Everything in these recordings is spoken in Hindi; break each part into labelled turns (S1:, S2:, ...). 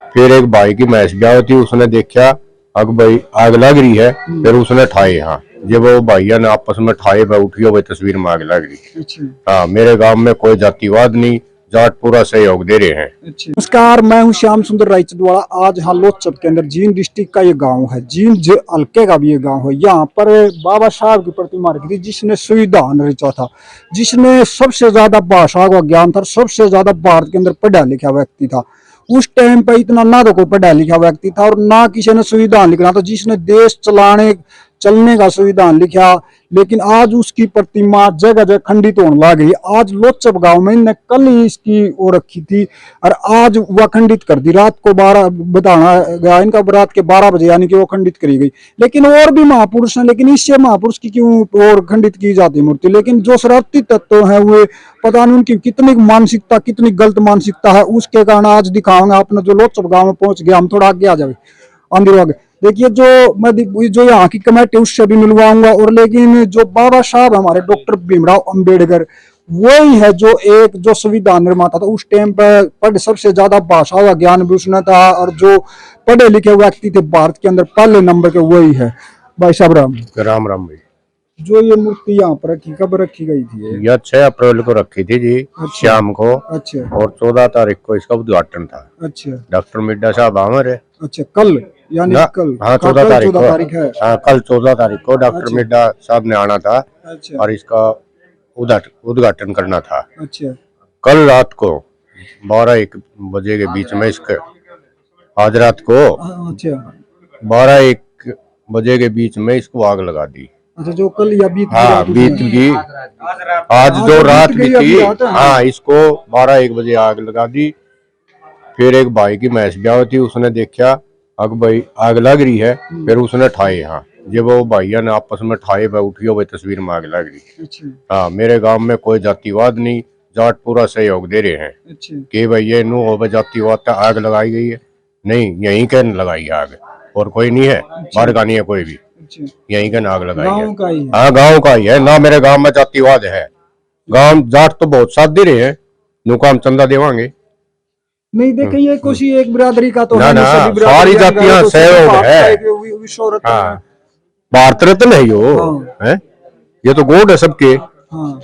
S1: फिर एक भाई की भैंस ब्याह थी, उसने देखा अग भाई आग लग रही है। फिर उसने ठाए, हाँ जब वो भैया ने आपस में ठाए भाई उठी भाई तस्वीर में आग लग रही। अच्छा। हाँ मेरे गांव में कोई जातिवाद नहीं, जाट पूरा सहयोग दे रहे हैं।
S2: अच्छा। नमस्कार, मैं हूं श्याम सुंदर रायचंदवाड़ा। आज यहाँ लोचप के अंदर जींद डिस्ट्रिक्ट का ये गांव है, जींद हल्के का भी ये गांव है। यहाँ पर बाबा साहब की प्रतिमा रखी थी, जिसने संविधान रचा था, जिसने सबसे ज्यादा भाषा का ज्ञान था, सबसे ज्यादा भारत के अंदर पढ़ा लिखा व्यक्ति था। उस टाइम पे इतना ना तो कोई पढ़ा लिखा व्यक्ति था और ना किसी ने संविधान लिखना था, जिसने देश चलने का संविधान लिखा। लेकिन आज उसकी प्रतिमा जगह जगह खंडित होने लग गई। आज लोचप गांव में इनने कल ही इसकी वो रखी थी और आज वह खंडित कर दी। रात को 12 बताना गया इनका, रात के 12 बजे यानी कि वो खंडित करी गई। लेकिन और भी महापुरुष हैं, लेकिन इससे महापुरुष की क्यों और खंडित की जाती मूर्ति। लेकिन जो शरारती तत्व है वे पता नहीं उनकी कितनी मानसिकता, कितनी गलत मानसिकता है, उसके कारण आज दिखाऊंगा। अपना जो लोचप गांव में पहुंच गया, हम थोड़ा आगे आ जाए अंदर आगे देखिए। जो यहाँ की कमेटी उससे भी मिलवाऊंगा। और लेकिन जो बाबा साहब हमारे डॉक्टर भीमराव अंबेडकर, वही है जो एक जो संविधान निर्माता था। उस टाइम पर सबसे ज्यादा भाषा का ज्ञान भी उसने था और जो पढ़े लिखे व्यक्ति थे भारत के अंदर पहले नंबर के, वही है भाई साहब।
S1: राम राम भाई।
S2: जो ये मूर्ति यहाँ पर रखी, कब रखी गई थी?
S1: यह 6 अप्रैल को रखी थी जी। अच्छा। शाम को।
S2: अच्छा।
S1: और 14 तारीख को इसका उद्घाटन था।
S2: अच्छा।
S1: डॉक्टर मिड्डा साहब हमारे।
S2: अच्छा, कल यानी कल?
S1: हाँ 14 तारीख को
S2: है।
S1: हाँ कल 14 तारीख को डॉक्टर
S2: अच्छा।
S1: मिड्डा साहब ने आना था।
S2: अच्छा।
S1: और इसका उद्घाटन करना था।
S2: अच्छा।
S1: कल रात को 12-1 बजे के बीच में इसके, आज रात को
S2: अच्छा
S1: 12-1 बजे के बीच में इसको आग लगा दी।
S2: अच्छा, जो कल या बीत
S1: हाँ बीत गई, आज जो रात बीती। हाँ इसको 12-1 बजे आग लगा दी। फिर एक भाई की भैंस ब्याह थी, उसने देखा अग भाई आग लग रही है। फिर उसने ठाए, हाँ जब वो भैया ने आपस में ठाए भाई उठी भाई तस्वीर में आग लग रही। अच्छा। हाँ मेरे गांव में कोई जातिवाद नहीं, जाट पूरा सहयोग दे रहे हैं। अच्छा। कि भाई ये नु हो जातिवाद का आग लगाई गई है, नहीं यहीं के लगाई है आग, और कोई नहीं है। अच्छा। बाहर का नहीं है कोई भी। अच्छा। यहीं के आग लगाई है। हाँ गाँव का ही है ना, मेरे गाँव में जातिवाद है। गाँव जाट तो बहुत साथ दे रहे हैं, नुका हम चंदा देवांगे
S2: नहीं। देखिए ये कुछ एक बिरादरी का तो
S1: ना ना, सारी जातियां सहयोग है। हाँ भारत रत्न है यो। है ये तो गोड है सबके। हाँ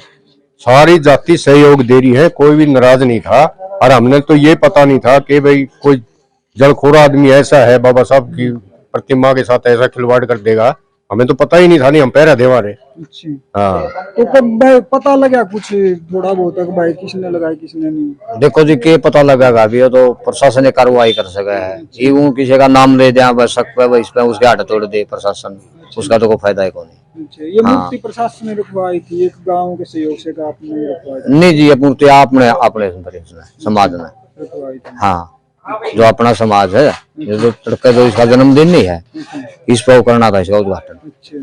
S1: सारी जाति सहयोग दे रही है, कोई भी नाराज नहीं था। और हमने तो ये पता नहीं था कि भाई कोई जलखोर आदमी ऐसा है बाबा साहब की प्रतिमा के साथ ऐसा खिलवाड़ कर देगा, हमें तो पता ही नहीं था। नहीं हम पहरा देवा रहे। अच्छा। हाँ
S2: तो कब भाई पता लगा कुछ थोड़ा बहुत भाई किसने लगाई किसने नहीं?
S3: देखो जी के पता लगेगा अभी, तो प्रशासन कार्रवाई कर सका है। ये वो किसी का नाम ले दिया बस शक पे इस पे उसके हाथ तोड़ दे प्रशासन, उसका तो कोई फायदा है कौन।
S2: ये मूर्ति प्रशासन ने रखवाई थी, एक गांव के सहयोग से का आपने रखवाई?
S3: नहीं जी, ये मूर्ति आपने अपने समाज में। हाँ जो अपना समाज है, जो लड़का जो इसका जन्मदिन नहीं है, इस पर करना था इसका उद्घाटन।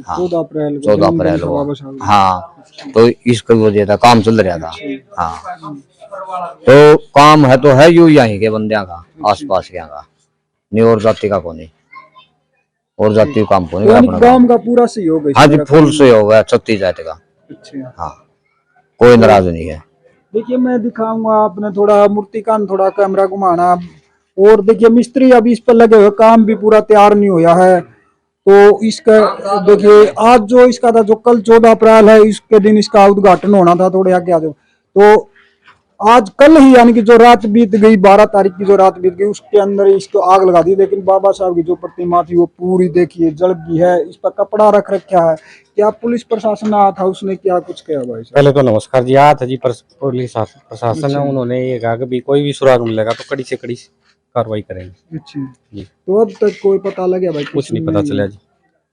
S3: 14 अप्रैल को। हाँ तो इसकी वजह था काम चल रहा था। हाँ तो काम है तो है यू यहीं के बंदिया का, आस पास के का नहीं, और जाति का कौन, और जाति काम को नहीं।
S2: गांव का पूरा सहयोग है।
S3: हाँ जी फुल सहयोग है 36 जाति का। हाँ कोई नाराज नहीं है।
S2: देखिए मैं दिखाऊंगा आपने थोड़ा मूर्ति का थोड़ा कैमरा घुमाना। और देखिए मिस्त्री अभी इस पर लगे हुए, काम भी पूरा तैयार नहीं हुआ है। तो इसका देखिए आज जो इसका था, जो कल 14 अप्रैल है, इसके दिन इसका उद्घाटन होना था। थोड़े आगे आ जाओ। तो आज कल ही यानी कि जो रात बीत गई, 12 तारीख की जो रात बीत गई, उसके अंदर इसको आग लगा दी। लेकिन बाबा साहब की जो प्रतिमा थी वो पूरी देखिए जल गई है। इस पर कपड़ा रख रखा है। क्या पुलिस प्रशासन आया था, उसने क्या कुछ किया भाई साहब?
S4: पहले तो नमस्कार जी, आया था जी पुलिस प्रशासन है, उन्होंने ये कहा कि भी कोई भी सुराग मिलेगा तो कड़ी से कड़ी कार्रवाई करेंगे।
S2: अच्छा जी। तो अब तक कोई पता लगा भाई?
S4: कुछ नहीं पता चला जी।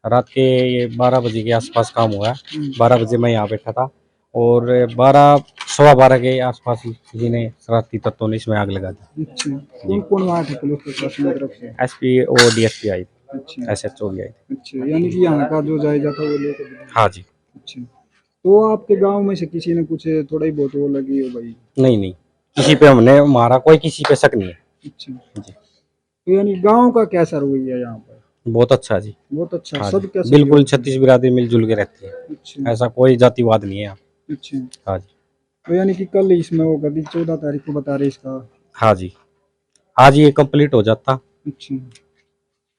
S4: रात के ये 12 बजे के आसपास काम हुआ। 12 बजे मैं यहाँ बैठा था और 12 सवा 12 के आसपास किसी ने शरारती तत्वों ने इसमें आग लगा दी।
S2: अच्छा। कौन कौन आया था पुलिस प्रशासन की तरफ से?
S4: एसपी और डीएसपी आई,
S2: अच्छा।
S4: एसएचओ भी आई।
S2: अच्छा, यानी कि यहाँ का जो जायजा था वो लेकर?
S4: हाँ जी।
S2: अच्छा। तो आपके गांव में से किसी ने कुछ थोड़ा ही बहुत वो लगी हो भाई?
S4: नहीं किसी पे हमने मारा, कोई किसी पे शक नहीं है।
S2: अच्छा जी। तो यानी गांव का कैसा रवैया है यहाँ पर?
S4: बहुत अच्छा जी,
S2: बहुत अच्छा।
S4: हाँ
S2: सब कैसे?
S4: बिल्कुल 36 बिरादरी मिलजुल के रहती है।
S2: अच्छा।
S4: ऐसा कोई जातिवाद नहीं है यहाँ।
S2: अच्छा।
S4: हाँ जी।
S2: तो यानी कि कल इसमें होगा 14 तारीख को बता रहे इसका?
S4: हाँ जी आज ये कंप्लीट हो जाता।
S2: अच्छा,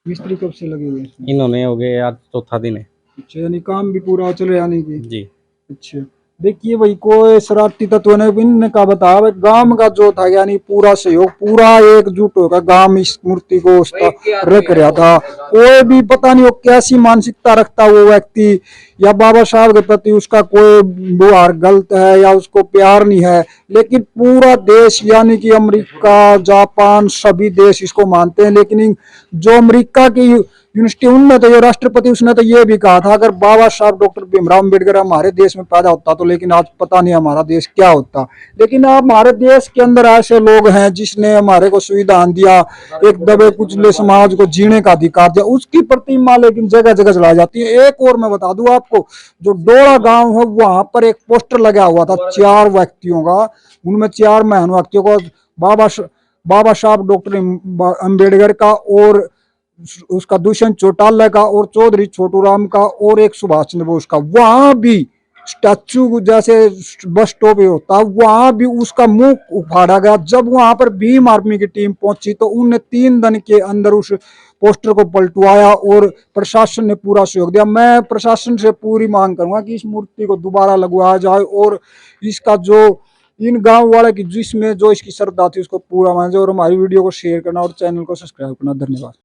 S2: मिस्त्री कब से लगे हुए हैं इसमें?
S4: इन्होंने हो गए आज चौथा दिन है
S2: अच्छा, यानी काम भी पूरा चले यानी कि।
S4: जी।
S2: अच्छा, देखिए भाई कोई शरारती तत्व ने इनने का बताया भाई गांव का जो था यानी पूरा सहयोग पूरा एकजुट होकर गांव इस मूर्ति को उसका रख रहा था। कोई भी पता नहीं वो कैसी मानसिकता रखता वो व्यक्ति, या बाबा साहब के प्रति उसका कोई व्यवहार गलत है या उसको प्यार नहीं है, लेकिन पूरा देश यानी कि अमेरिका जापान सभी देश इसको मानते हैं। लेकिन जो अमेरिका की यूनिवर्सिटी उनमें तो ये राष्ट्रपति उसने तो ये भी कहा था अगर बाबा साहब डॉक्टर भीमराव अम्बेडकर हमारे देश में पैदा होता तो लेकिन आज पता नहीं हमारा देश क्या होता। लेकिन अब हमारे देश के अंदर ऐसे लोग हैं जिसने हमारे को संविधान दिया, एक दबे कुचले समाज को जीने का अधिकार दिया, उसकी प्रतिमा लेकिन जगह जगह जलाई जाती है। एक और मैं बता दूं आपको, जो डोड़ा गांव है वहां पर एक पोस्टर लगा हुआ था 4 व्यक्तियों का, उनमें 4 महान व्यक्तियों को बाबा साहब डॉक्टर अम्बेडकर का और उसका दुष्यंत चौटाला का और चौधरी छोटू राम का और एक सुभाष चंद्र बोस का। वहां भी स्टैचू जैसे बस स्टॉप होता वहां भी उसका मुंह उखाड़ा गया। जब वहां पर भीम आर्मी की टीम पहुंची तो उनने 3 दिन के अंदर उस पोस्टर को पलटवाया और प्रशासन ने पूरा सहयोग दिया। मैं प्रशासन से पूरी मांग करूंगा कि इस मूर्ति को दोबारा लगवाया जाए और इसका जो इन गांव वाले की जिसमें जो इसकी श्रद्धा थी उसको पूरा माना जाए। और हमारी वीडियो को शेयर करना और चैनल को सब्सक्राइब करना। धन्यवाद।